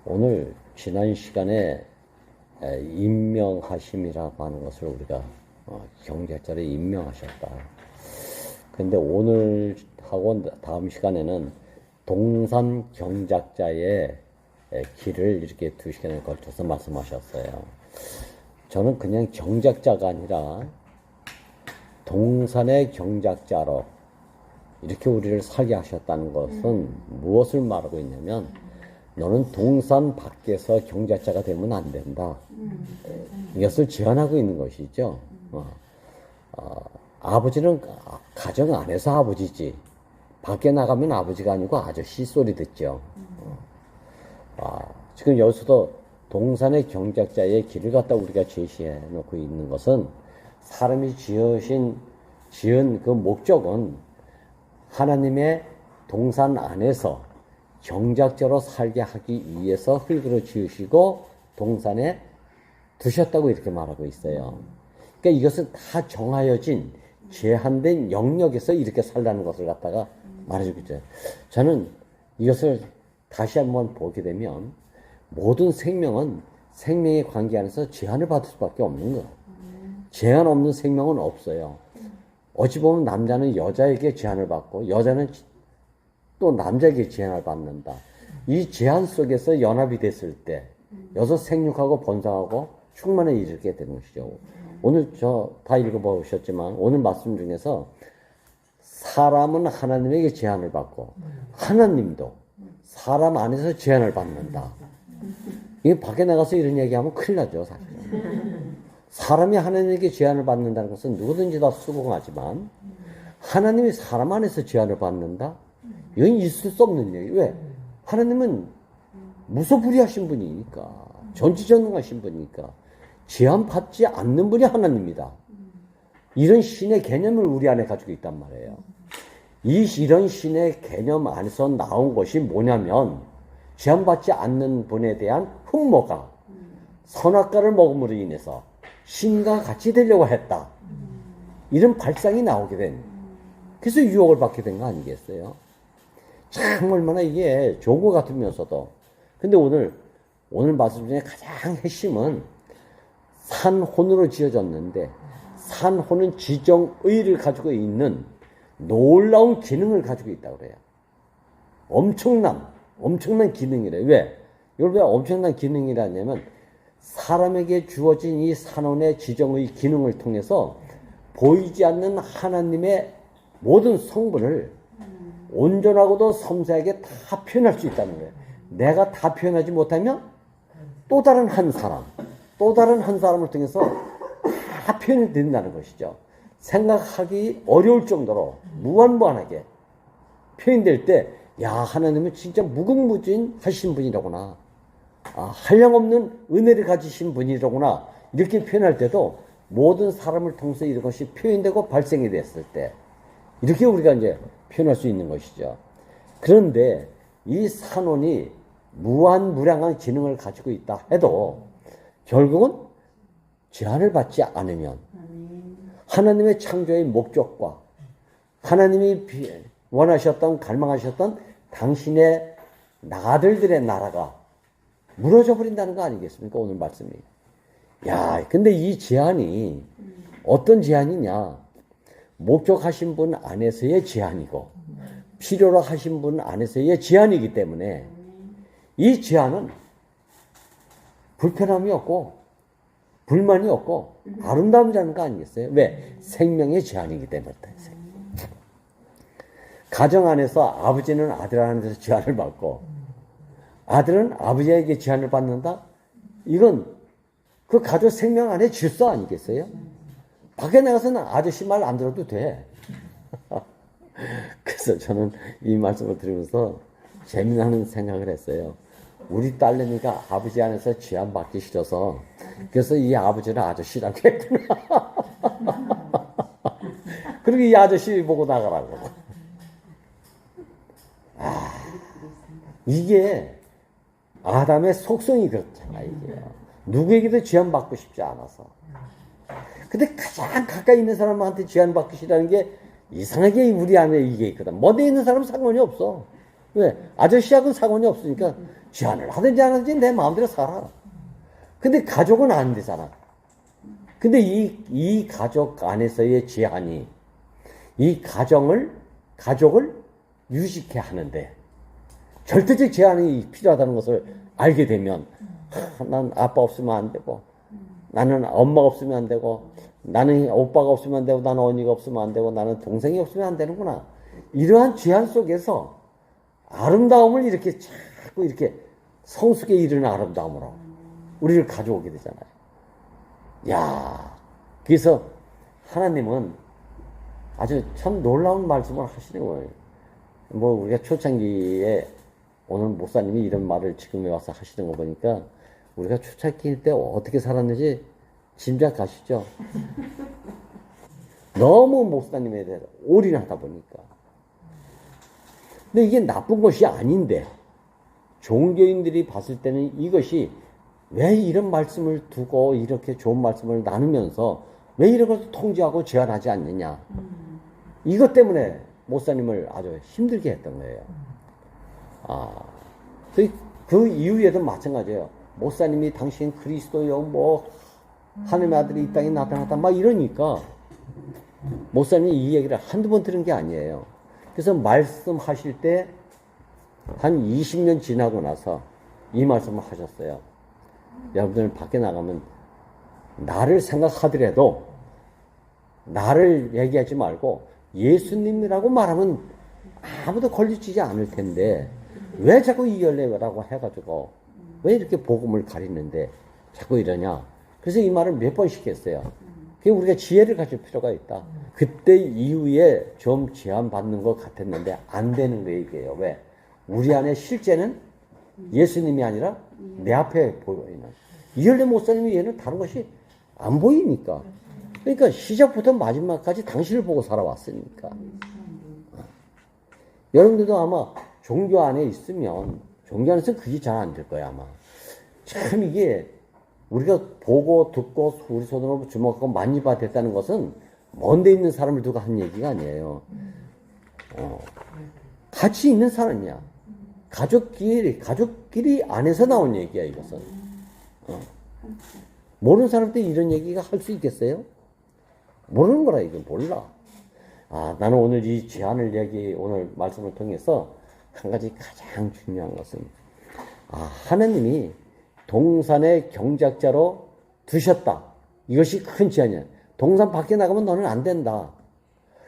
오늘 지난 시간에 임명하심이라고 하는 것을 우리가 경작자를 임명하셨다. 근데 오늘 하고 다음 시간에는 동산 경작자의 길을 이렇게 2시간에 걸쳐서 말씀하셨어요. 저는 그냥 경작자가 아니라 동산의 경작자로 이렇게 우리를 살게 하셨다는 것은 무엇을 말하고 있냐면, 너는 동산 밖에서 경작자가 되면 안 된다. 이것을 제안하고 있는 것이죠. 아버지는 가정 안에서 아버지지, 밖에 나가면 아버지가 아니고 아저씨 소리 듣죠. 지금 여기서도 동산의 경작자의 길을 갖다 우리가 제시해 놓고 있는 것은, 사람이 지은 그 목적은 하나님의 동산 안에서 경작자로 살게 하기 위해서 흙으로 지으시고 동산에 두셨다고 이렇게 말하고 있어요. 그러니까 이것은 다 정하여진 제한된 영역에서 이렇게 살라는 것을 갖다가 말해주고 있죠. 저는 이것을 다시 한번 보게 되면, 모든 생명은 생명의 관계 안에서 제한을 받을 수밖에 없는 거예요. 제한 없는 생명은 없어요. 어찌 보면 남자는 여자에게 제한을 받고 여자는 또 남자에게 제한을 받는다. 이 제한 속에서 연합이 됐을 때 여기서 생육하고 번성하고 충만에 이르게 되는 것이죠. 오늘 저 다 읽어보셨지만 오늘 말씀 중에서 사람은 하나님에게 제한을 받고 하나님도 사람 안에서 제한을 받는다. 이게 밖에 나가서 이런 얘기하면 큰일 나죠, 사실. 사람이 하나님에게 제한을 받는다는 것은 누구든지 다 수긍하지만, 하나님이 사람 안에서 제한을 받는다? 이건 있을 수 없는 얘기예요. 왜? 하나님은 무소불위하신 분이니까, 전지전능하신 분이니까 제한받지 않는 분이 하나님입니다. 이런 신의 개념을 우리 안에 가지고 있단 말이에요. 이런 신의 개념 안에서 나온 것이 뭐냐면, 제한받지 않는 분에 대한 흠모가 선악과를 먹음으로 인해서 신과 같이 되려고 했다. 이런 발상이 나오게 된, 그래서 유혹을 받게 된 거 아니겠어요? 참 얼마나 이게 좋은 것 같으면서도. 근데 오늘 말씀 중에 가장 핵심은, 산혼으로 지어졌는데 산혼은 지정의를 가지고 있는 놀라운 기능을 가지고 있다고 그래요. 엄청난 기능이래요. 왜? 이걸 왜 엄청난 기능이라냐면, 사람에게 주어진 이 산혼의 지정의 기능을 통해서 보이지 않는 하나님의 모든 성분을 온전하고도 섬세하게 다 표현할 수 있다는 거예요. 내가 다 표현하지 못하면 또 다른 한 사람을 통해서 다 표현이 된다는 것이죠. 생각하기 어려울 정도로 무한무한하게 표현될 때, 야, 하나님은 진짜 무궁무진하신 분이라구나, 한량없는 은혜를 가지신 분이라구나, 이렇게 표현할 때도 모든 사람을 통해서 이것이 표현되고 발생이 됐을 때 이렇게 우리가 이제 표현할 수 있는 것이죠. 그런데 이 산혼이 무한무량한 기능을 가지고 있다 해도 결국은 제한을 받지 않으면 하나님의 창조의 목적과 하나님이 원하셨던, 갈망하셨던 당신의 아들들의 나라가 무너져 버린다는 거 아니겠습니까? 오늘 말씀이. 야, 근데 이 제한이 어떤 제한이냐? 목적하신 분 안에서의 제한이고 필요로 하신 분 안에서의 제한이기 때문에, 이 제한은 불편함이 없고 불만이 없고 아름다움이라는 거 아니겠어요? 왜? 생명의 제한이기 때문에. 가정 안에서 아버지는 아들 안에서 제한을 받고 아들은 아버지에게 제한을 받는다? 이건 그 가족 생명 안에 질서 아니겠어요? 밖에 나가서는 아저씨 말 안 들어도 돼. 그래서 저는 이 말씀을 들으면서 재미나는 생각을 했어요. 우리 딸내미가 아버지 안에서 제한받기 싫어서 그래서 이 아버지를 아저씨라고 했구나. 그리고 이 아저씨 보고 나가라고. 이게 아담의 속성이 그렇잖아, 이게. 누구에게도 제한받고 싶지 않아서. 근데 가장 가까이 있는 사람한테 제한받기 싫다는 게 이상하게 우리 안에 이게 있거든. 먼데 있는 사람은 상관이 없어. 왜? 아저씨하고는 상관이 없으니까 제한을 하든지 안 하든지 내 마음대로 살아. 근데 가족은 안 되잖아. 근데 이 가족 안에서의 제한이 이 가족을 유지케 하는데 절대적 제한이 필요하다는 것을 알게 되면 난 아빠 없으면 안 되고 나는 엄마가 없으면 안 되고 나는 오빠가 없으면 안 되고 나는 언니가 없으면 안 되고 나는 동생이 없으면 안 되는구나. 이러한 제한 속에서 아름다움을 이렇게 자꾸 이렇게 성숙에 이르는 아름다움으로 우리를 가져오게 되잖아요. 야, 그래서 하나님은 아주 참 놀라운 말씀을 하시는 거예요. 뭐 우리가 초창기에 오늘 목사님이 이런 말을 지금 와서 하시는 거 보니까 우리가 초창기 때 어떻게 살았는지 짐작가시죠? 너무 목사님에 대해서 올인하다 보니까. 근데 이게 나쁜 것이 아닌데 종교인들이 봤을 때는 이것이 왜 이런 말씀을 두고 이렇게 좋은 말씀을 나누면서 왜 이런 것을 통제하고 제한하지 않느냐. 이것 때문에 목사님을 아주 힘들게 했던 거예요. 그 이후에도 마찬가지예요. 목사님이 당신 그리스도요, 뭐, 하나님의 아들이 이 땅에 나타났다, 막 이러니까 목사님이 이 얘기를 한두 번 들은 게 아니에요. 그래서 말씀하실 때 한 20년 지나고 나서 이 말씀을 하셨어요. 여러분들 밖에 나가면 나를 생각하더라도 나를 얘기하지 말고 예수님이라고 말하면 아무도 걸리지 않을 텐데 왜 자꾸 이열레라고 해가지고 왜 이렇게 복음을 가리는데 자꾸 이러냐. 그래서 이 말을 몇 번씩 했어요. 그게 우리가 지혜를 가질 필요가 있다. 그때 이후에 좀 제한받는 것 같았는데 안 되는 거 얘기예요. 왜? 우리 안에 실제는 예수님이 아니라 내 앞에 보이는 이열레 목사님이 얘는 다른 것이 안 보이니까. 그러니까 시작부터 마지막까지 당신을 보고 살아왔으니까. 여러분들도 아마 종교 안에 있으면 종교 안에서 그게 잘 안 될 거야 아마. 참 이게 우리가 보고 듣고 우리 손으로 주목하고 만지바 됐다는 것은 먼데 있는 사람을 두고 한 얘기가 아니에요. 같이 있는 사람이야. 가족끼리 안에서 나온 얘기야 이것은. 모르는 사람한테 이런 얘기가 할 수 있겠어요? 모르는 거라 이거 몰라. 나는 오늘 이 제안을 오늘 말씀을 통해서 한 가지 가장 중요한 것은 하나님이 동산의 경작자로 두셨다. 이것이 큰 제안이야. 동산 밖에 나가면 너는 안 된다.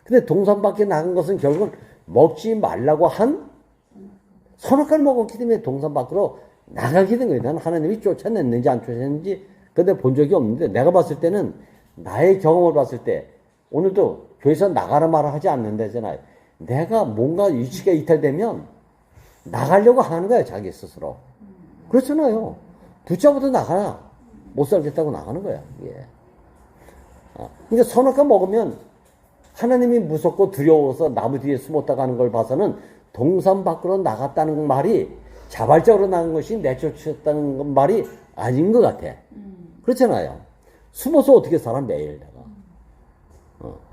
근데 동산 밖에 나간 것은 결국은 먹지 말라고 한 선악과를 먹었기 때문에 동산 밖으로 나가게 된 거예요. 나는 하나님이 쫓아냈는지 안 쫓아냈는지 근데 본 적이 없는데 내가 봤을 때는 나의 경험을 봤을 때 오늘도 교회에서 나가라 말을 하지 않는다잖아요. 내가 뭔가 위치가 이탈되면 나가려고 하는 거야 자기 스스로. 그렇잖아요. 붙잡아도 나가라. 못 살겠다고 나가는 거야. 예. 그러니까 선악과 먹으면 하나님이 무섭고 두려워서 나무 뒤에 숨었다가 하는 걸 봐서는 동산 밖으로 나갔다는 말이 자발적으로 나간 것이 내쫓았다는 말이 아닌 것 같아. 그렇잖아요. 숨어서 어떻게 살아 매일 내가.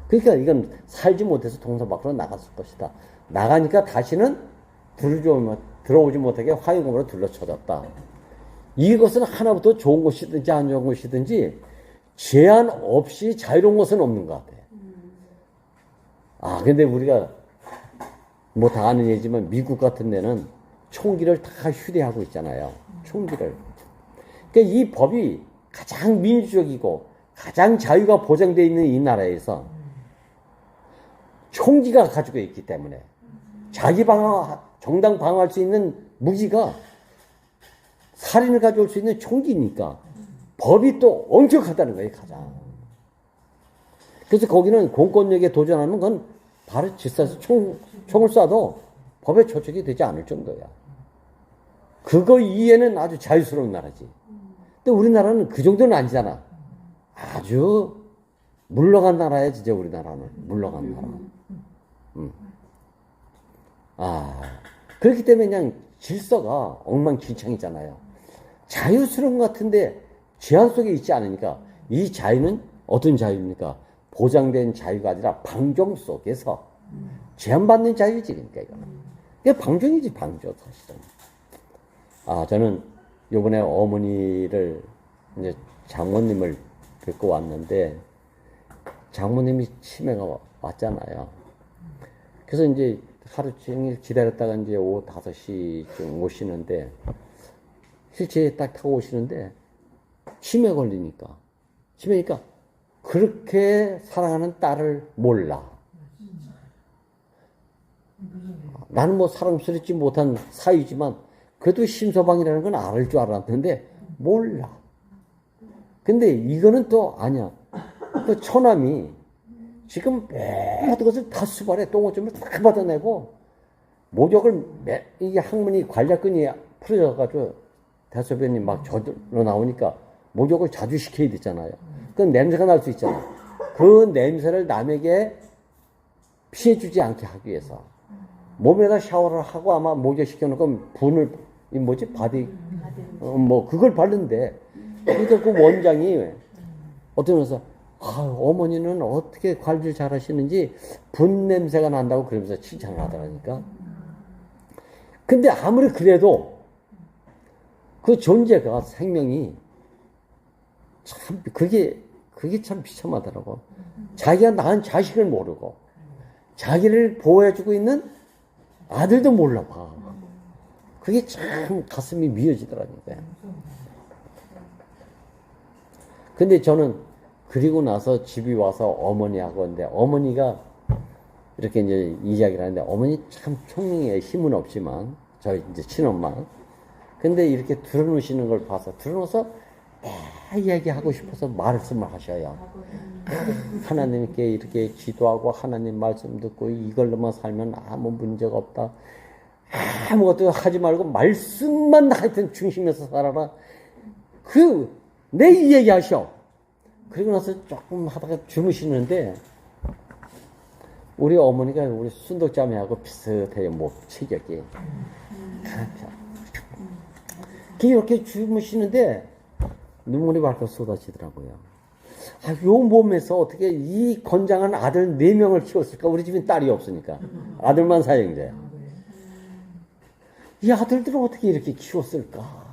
그러니까 이건 살지 못해서 동산 밖으로 나갔을 것이다. 나가니까 다시는 들어오지 못하게 화요금으로 둘러쳐졌다. 이것은 하나부터 좋은 것이든지 안 좋은 것이든지 제한 없이 자유로운 것은 없는 것 같아. 근데 우리가 뭐 다 아는 얘기지만 미국 같은 데는 총기를 다 휴대하고 있잖아요. 총기를. 그러니까 이 법이 가장 민주적이고 가장 자유가 보장되어 있는 이 나라에서 총기가 가지고 있기 때문에 자기 정당 방어할 수 있는 무기가 살인을 가져올 수 있는 총기니까 법이 또 엄격하다는 거예요, 가장. 그래서 거기는 공권력에 도전하는 건 바로 질서에서 총을 쏴도 법에 저촉이 되지 않을 정도야. 그거 이해는 아주 자유스러운 나라지. 근데 우리나라는 그 정도는 아니잖아. 아주 물러간 나라야, 진짜 우리나라는. 물러간 나라. 그렇기 때문에 그냥 질서가 엉망진창이잖아요. 자유스러운 것 같은데 제한 속에 있지 않으니까 이 자유는 어떤 자유입니까? 보장된 자유가 아니라 방종 속에서 제한받는 자유지, 그러니까 이거는. 이게 방종이지, 방종, 사실은. 저는 요번에 어머니를 이제 장모님을 뵙고 왔는데 장모님이 치매가 왔잖아요. 그래서 이제 하루 종일 기다렸다가 이제 오후 5시쯤 오시는데 휠체어에 딱 타고 오시는데 치매 걸리니까 그렇게 사랑하는 딸을 몰라. 나는 뭐 사랑스럽지 못한 사이지만 그래도 심서방이라는 건 알을 줄 알았는데 몰라. 근데 이거는 또 아니야. 그 처남이 지금 모든 것을 다 수발에 똥오줌을 다 받아내고 모욕을 이게 항문이 관략근이 풀어져가지고 대소변이 막 저절로 나오니까 목욕을 자주 시켜야 되잖아요. 그 냄새가 날 수 있잖아요. 그 냄새를 남에게 피해주지 않게 하기 위해서 몸에다 샤워를 하고 아마 목욕시켜놓고 분을 바디 그걸 바른데 그러니까 그 원장이 어떤 면서 어머니는 어떻게 관리를 잘 하시는지 분 냄새가 난다고 그러면서 칭찬을 하더라니까. 근데 아무리 그래도 그 존재가 생명이 참 그게 참 비참하더라고. 자기가 낳은 자식을 모르고 자기를 보호해주고 있는 아들도 몰라봐. 그게 참 가슴이 미어지더라니까요. 근데 저는 그리고 나서 집에 와서 어머니하고 근데 어머니가 이렇게 이제 이야기를 하는데 어머니 참 총명해. 힘은 없지만 저희 이제 친엄마. 근데 이렇게 들어놓으시는 걸 봐서 들어놓아서 이야기하고 싶어서 말씀을 하셔요. 하나님께 이렇게 기도하고 하나님 말씀 듣고 이걸로만 살면 아무 문제가 없다. 아무것도 하지 말고 말씀만 하여튼 중심에서 살아라. 내 이야기 하셔. 그리고 나서 조금 하다가 주무시는데 우리 어머니가 우리 순덕자매하고 비슷해요. 체격이. 이렇게 주무시는데 눈물이 발칵 쏟아지더라고요. 요 몸에서 어떻게 이 건장한 아들 4명을 키웠을까? 우리 집엔 딸이 없으니까. 아들만 사형제야. 이 아들들을 어떻게 이렇게 키웠을까?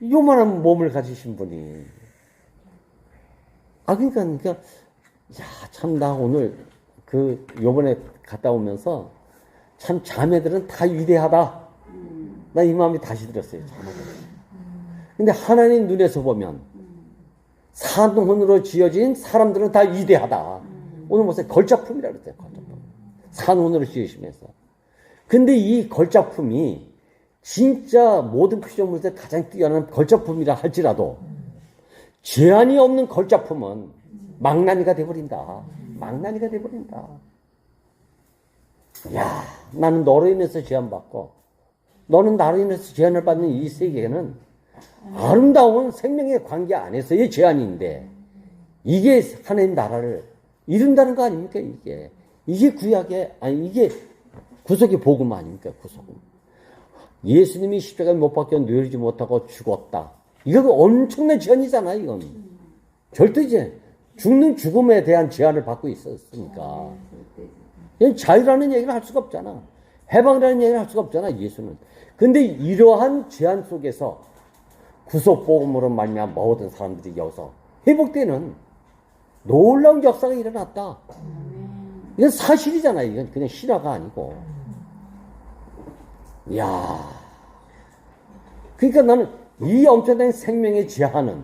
요만한 몸을 가지신 분이. 그러니까, 참, 나 오늘, 요번에 갔다 오면서, 참, 자매들은 다 위대하다. 나 이 마음이 다시 들었어요, 자매들. 근데 하나님 눈에서 보면, 산혼으로 지어진 사람들은 다 위대하다. 오늘 무슨 걸작품이라 그랬어요, 걸작품. 산혼으로 지으시면서. 근데 이 걸작품이, 진짜 모든 피조물들 가장 뛰어난 걸작품이라 할지라도, 제한이 없는 걸작품은 망나니가 돼버린다. 망나니가 돼버린다. 나는 너로 인해서 제한받고 너는 나로 인해서 제한을 받는 이 세계는 아름다운 생명의 관계 안에서의 제한인데 이게 하나님 나라를 이룬다는 거 아닙니까? 이게 구약의 이게 구속의 복음 아닙니까? 구속은. 예수님이 십자가에 못 박혀 뇌리지 못하고 죽었다. 이거 엄청난 제한이잖아요, 이건. 절대 죽는 죽음에 대한 제한을 받고 있었으니까. 자유라는 얘기를 할 수가 없잖아. 해방이라는 얘기를 할 수가 없잖아, 예수는. 근데 이러한 제한 속에서 구속복음으로 말미암아 모든 사람들이 여기서 회복되는 놀라운 역사가 일어났다. 이건 사실이잖아요. 이건 그냥 실화가 아니고. 그러니까 나는 이 엄청난 생명의 제한은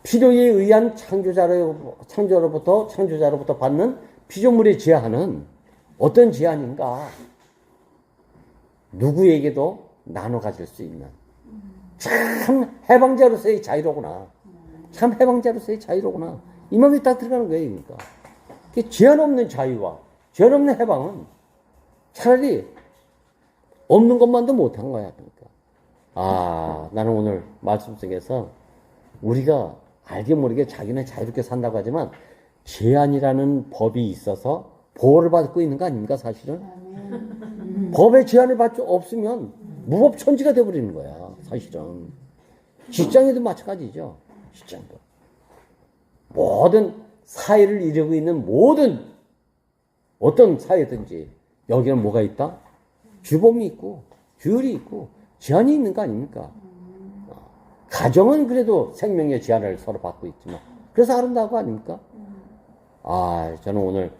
필요에 의한 창조자로부터 받는 피조물의 제한은 어떤 제한인가? 누구에게도 나눠 가질 수 있는 참 해방자로서의 자유로구나. 참 해방자로서의 자유로구나. 이 마음이 딱 들어가는 거예요. 그러니까 제한 없는 자유와 제한 없는 해방은 차라리 없는 것만도 못한 거야. 그러니까. 나는 오늘 말씀 속에서 우리가 알게 모르게 자기는 자유롭게 산다고 하지만 제한이라는 법이 있어서 보호를 받고 있는 거 아닙니까, 사실은? 법의 제한을 받지 없으면 무법천지가 되어버리는 거야, 사실은. 직장에도 마찬가지죠, 직장도. 모든 사회를 이루고 있는 모든 어떤 사회든지 여기는 뭐가 있다? 주범이 있고, 규율이 있고, 제한이 있는 거 아닙니까? 가정은 그래도 생명의 제한을 서로 받고 있지만, 그래서 아름다운 거 아닙니까? 저는 오늘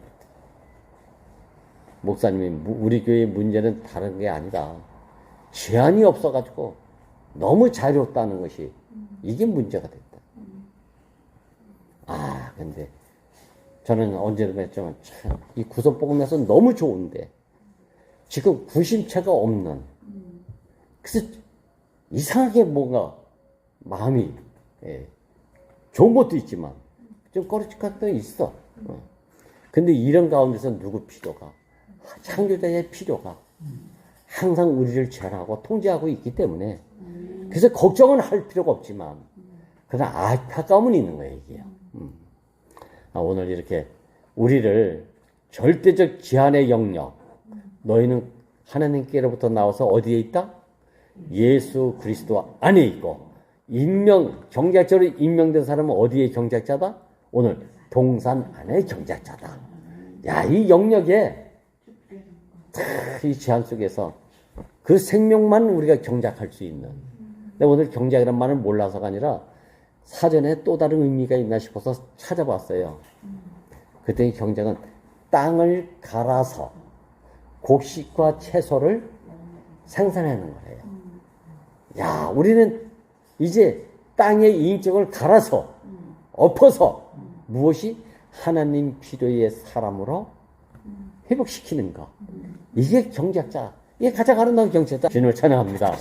목사님이 우리 교회의 문제는 다른 게 아니라 제한이 없어가지고 너무 자유롭다는 것이 이게 문제가 됐다. 근데 저는 언제나 했지만 참 이 구속복음에서 너무 좋은데 지금 구심체가 없는, 그래서 이상하게 뭔가 마음이 좋은 것도 있지만 좀 꺼리직한 것도 있어. 근데 이런 가운데서 누구 필요가, 창조자의 필요가 항상 우리를 제한하고 통제하고 있기 때문에, 그래서 걱정은 할 필요가 없지만 그러나 안타까움은 있는 거예요, 이게요. 오늘 이렇게 우리를 절대적 제한의 영역, 너희는 하나님께로부터 나와서 어디에 있다? 예수 그리스도 안에 있고, 경작자로 임명된 사람은 어디에 경작자다? 오늘 동산 안에 경작자다. 이 영역에 이 제한 속에서 그 생명만 우리가 경작할 수 있는. 근데 오늘 경작이란 말을 몰라서가 아니라 사전에 또 다른 의미가 있나 싶어서 찾아봤어요. 그랬더니 경작은 땅을 갈아서 곡식과 채소를 생산하는 거예요. 우리는 이제 땅의 인격을 갈아서 엎어서 무엇이 하나님 필요의 사람으로 회복시키는 것. 이게 경작자. 이게 가장 아름다운 경작자. 주님을 찬양합니다.